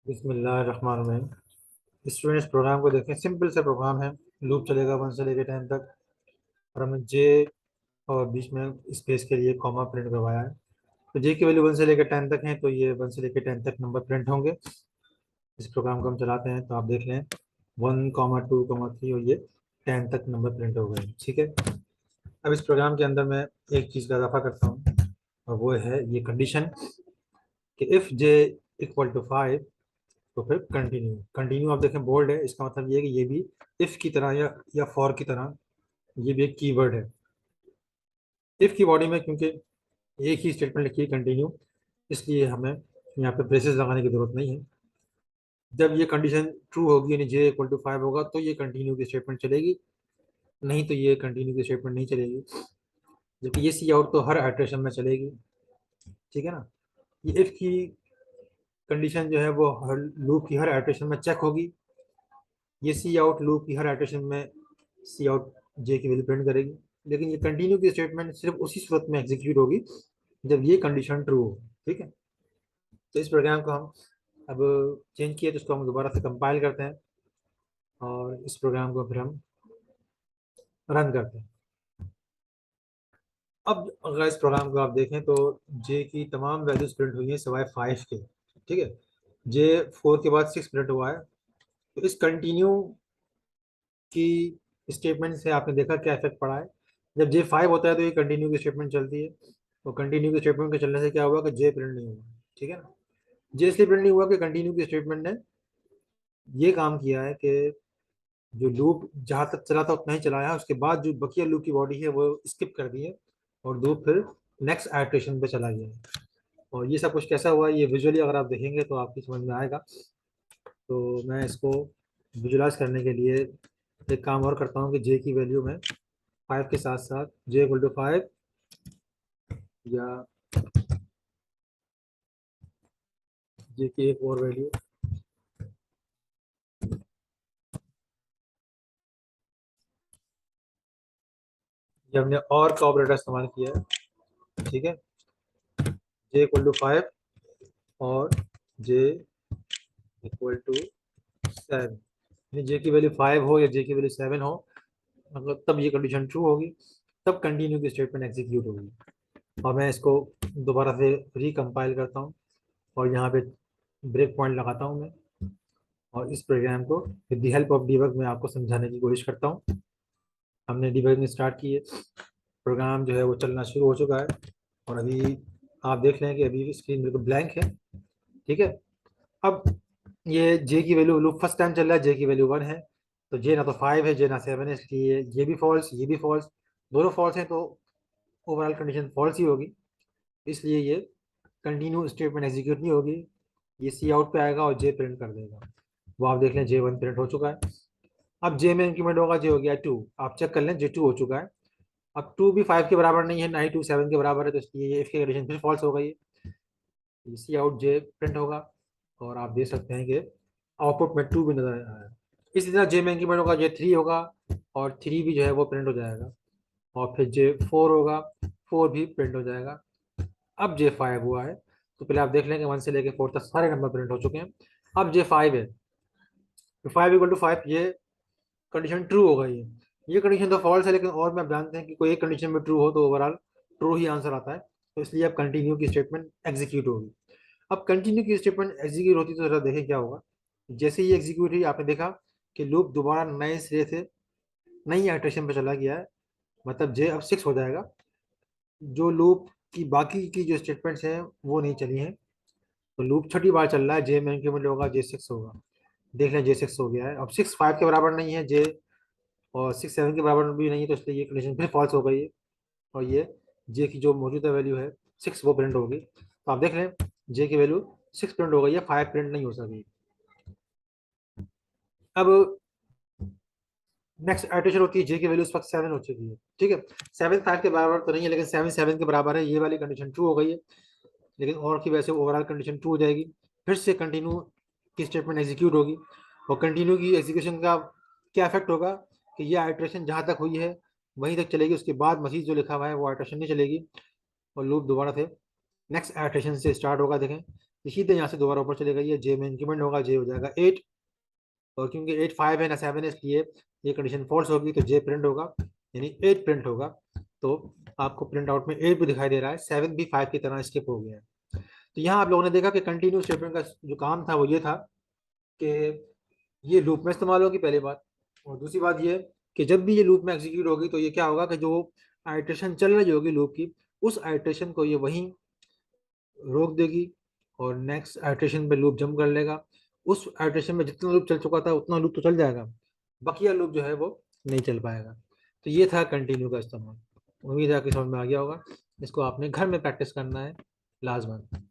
बिस्मिल्लाहिर्रहमानिर्रहीम। Students programme को देखें, सिंपल सा प्रोग्राम है। लूप चलेगा 1 से लेकर 10 तक और हमें जे और बीच में स्पेस के लिए कॉमा प्रिंट करवाया है। तो जे की वैल्यू 1 से लेकर 10 तक है, तो ये 1 से लेकर 10 तक नंबर प्रिंट होंगे। इस प्रोग्राम को हम चलाते हैं तो आप देख लें 1, 2, 3 और ये 10 तक नंबर प्रिंट हो गए। ठीक है। अब इस प्रोग्राम के अंदर मैं एक चीज़ का इजाफा करता हूँ और वो है ये कंडीशन कि इफ़ जे इक्वल टू 5 तो फिर कंटिन्यू। कंटिन्यू आप देखें बोल्ड है, इसका मतलब ये है कि ये भी इफ की तरह या फॉर की तरह ये भी एक कीवर्ड है। इफ की बॉडी में क्योंकि एक ही स्टेटमेंट लिखी है कंटिन्यू, इसलिए हमें यहाँ पे ब्रेसेस लगाने की जरूरत नहीं है। जब ये कंडीशन ट्रू होगी यानी जे इक्वल टू 5 होगा तो ये कंटिन्यू की स्टेटमेंट चलेगी, नहीं तो ये कंटिन्यू की स्टेटमेंट नहीं चलेगी। जबकि ये सी आउट तो हर आइटरेशन में चलेगी। ठीक है ना। ये इफ की कंडीशन जो है वो हर लूप की हर आइटरेशन में चेक होगी। ये सी आउट लूप की हर आइटरेशन में सी आउट जे की वैल्यू प्रिंट करेगी। लेकिन ये कंटिन्यू की स्टेटमेंट सिर्फ उसी सूरत में एग्जीक्यूट होगी जब ये कंडीशन ट्रू हो। ठीक है। तो इस प्रोग्राम को हम अब चेंज किया तो इसको हम दोबारा से कंपाइल करते हैं और इस प्रोग्राम को फिर हम रन करते हैं। अब अगर इस प्रोग्राम को आप देखें तो जे की तमाम वैल्यूज प्रिंट हुई हैं सिवाय 5 के। ठीक है। जे 4 के बाद 6 प्रिंट हुआ है। तो इस कंटिन्यू की स्टेटमेंट से आपने देखा क्या इफेक्ट पड़ा है। जब जे 5 होता है तो ये कंटिन्यू की स्टेटमेंट चलती है। तो कंटिन्यू की स्टेटमेंट के चलने से क्या हुआ कि जे प्रिंट नहीं हुआ। ठीक है ना। जे इसलिए प्रिंट नहीं हुआ कि कंटिन्यू की स्टेटमेंट ने ये काम किया है कि जो लूप जहां तक चला था उतना ही चलाया है, उसके बाद जो बकिया लूप की बॉडी है वो स्किप कर दी है और लूप फिर नेक्स्ट आइटरेशन पे चला गया है। और ये सब कुछ कैसा हुआ है ये विजुअली अगर आप देखेंगे तो आपकी समझ में आएगा। तो मैं इसको विजुलाइज करने के लिए एक काम और करता हूँ कि जे की वैल्यू में 5 के साथ साथ जे इक्वल टू 5 या जे की एक और वैल्यू, ये हमने और का ऑपरेटर इस्तेमाल किया है। ठीक है। जे इक्वल टू 5 और जे इक्वल टू 7, जे की वैल्यू 5 हो या जे की वैल्यू 7 हो, मतलब तब ये कंडीशन ट्रू होगी, तब कंटिन्यू की स्टेटमेंट एग्जीक्यूट होगी। और मैं इसको दोबारा से रिकम्पाइल करता हूँ और यहाँ पे ब्रेक पॉइंट लगाता हूँ मैं और इस प्रोग्राम को with the help of debug में आपको समझाने की कोशिश करता हूँ। हमने डीबगिंग स्टार्ट की है, प्रोग्राम जो है वो चलना शुरू हो चुका है और अभी आप देख लें कि अभी स्क्रीन बिल्कुल ब्लैंक है। ठीक है। अब ये जे की वैल्यू लूप फर्स्ट टाइम चल रहा है, जे की वैल्यू 1 है। तो जे ना तो 5 है, जे ना 7 है, इसलिए ये भी फॉल्स ये भी फॉल्स, दोनों फॉल्स हैं तो ओवरऑल कंडीशन फॉल्स ही होगी। इसलिए ये कंटिन्यू स्टेटमेंट एग्जीक्यूट नहीं होगी। ये सी आउट पे आएगा और जे प्रिंट कर देगा। वो आप देख लें जे 1 प्रिंट हो चुका है। अब जे में इंक्रीमेंट होगा, जे हो गया 2, आप चेक कर लें जे 2 हो चुका है। अब 2 भी 5 के बराबर नहीं है, ना ही 2 7 के बराबर है, तो इसलिए ये इफ की कंडीशन फिर फॉल्स हो गई है। सी आउट जे प्रिंट होगा और आप देख सकते हैं कि आउटपुट में 2 भी नजर आ रहा है। इसी तरह जे में इंक्रीमेंट होगा, जे 3 होगा और 3 भी जो है वो प्रिंट हो जाएगा। और फिर जे 4 होगा, 4 भी प्रिंट हो जाएगा। अब जे 5 हुआ है तो पहले आप देख लेंगे 1 से लेकर 4 तक सारे नंबर प्रिंट हो चुके हैं। अब जे 5 है तो 5 इक्वल टू 5, ये कंडीशन ट्रू हो गई है। ये कंडीशन तो फॉल्स है, लेकिन और में आप जानते हैं कि कोई एक कंडीशन में ट्रू हो तो ओवरऑल ट्रू ही आंसर आता है। तो इसलिए अब कंटिन्यू की स्टेटमेंट एग्जीक्यूट होगी। अब कंटिन्यू की स्टेटमेंट एग्जीक्यूट होती तो जरा देखें क्या होगा। जैसे ही एग्जीक्यूट हुई आपने देखा कि लूप दोबारा नए सिरे से नई आइटरेशन पे चला गया है, मतलब जे अब 6 हो जाएगा। जो लूप की बाकी की जो स्टेटमेंट्स हैं वो नहीं चली हैं। तो लूप छठी बार चल रहा है, जे में इंक्रीमेंट होगा, जे 6 होगा। देख लें जे 6 हो गया है। अब 6 5 के बराबर नहीं है जे, और 6 7 के बराबर भी नहीं है, तो इसलिए ये कंडीशन फिर फॉल्स हो गई है और ये जे की जो मौजूदा वैल्यू है 6 वो प्रिंट होगी। तो आप देख लें जे की वैल्यू 6 प्रिंट हो गई है, 5 प्रिंट नहीं हो सकी। अब नेक्स्ट आइटरेशन होती है, जे की वैल्यू इस वक्त 7 हो चुकी है। ठीक है। 7 5 के बराबर तो नहीं है, लेकिन 7 7 के बराबर है, ये वाली कंडीशन ट्रू हो गई है। लेकिन और की वजह से ओवरऑल कंडीशन ट्रू हो जाएगी। फिर से कंटिन्यू की स्टेटमेंट एग्जीक्यूट होगी और कंटिन्यू की एग्जीक्यूशन का क्या इफेक्ट होगा कि ये आइट्रेशन जहाँ तक हुई है वहीं तक चलेगी, उसके बाद मजीद जो लिखा हुआ है वो आइट्रेशन नहीं चलेगी और लूप दोबारा से नेक्स्ट आइट्रेशन से स्टार्ट होगा। देखें सीधे यहाँ से दोबारा ऊपर चलेगा, ये जे में इंक्रीमेंट होगा, जे हो जाएगा 8, और क्योंकि 8 5 है ना 7 है, इसलिए ये कंडीशन फॉल्स होगी, तो जे प्रिंट होगा, यानी 8 प्रिंट होगा। तो आपको प्रिंट आउट में 8 भी दिखाई दे रहा है, 7 भी 5 की तरह स्किप हो गया है। तो यहाँ आप लोगों ने देखा कि कंटिन्यू स्टेटमेंट का जो काम था वो ये था कि ये लूप में इस्तेमाल होगी, पहली बात। और दूसरी बात ये कि जब भी ये लूप में एग्जीक्यूट होगी तो ये क्या होगा कि जो आइट्रेशन चल रही होगी लूप की, उस आइट्रेशन को ये वहीं रोक देगी और नेक्स्ट आइट्रेशन पे लूप जंप कर लेगा। उस आइट्रेशन में जितना लूप चल चुका था उतना लूप तो चल जाएगा, बकिया लूप जो है वो नहीं चल पाएगा। तो ये था कंटिन्यू का इस्तेमाल। उम्मीद है कि समझ में आ गया होगा। इसको आपने घर में प्रैक्टिस करना है लाजमन।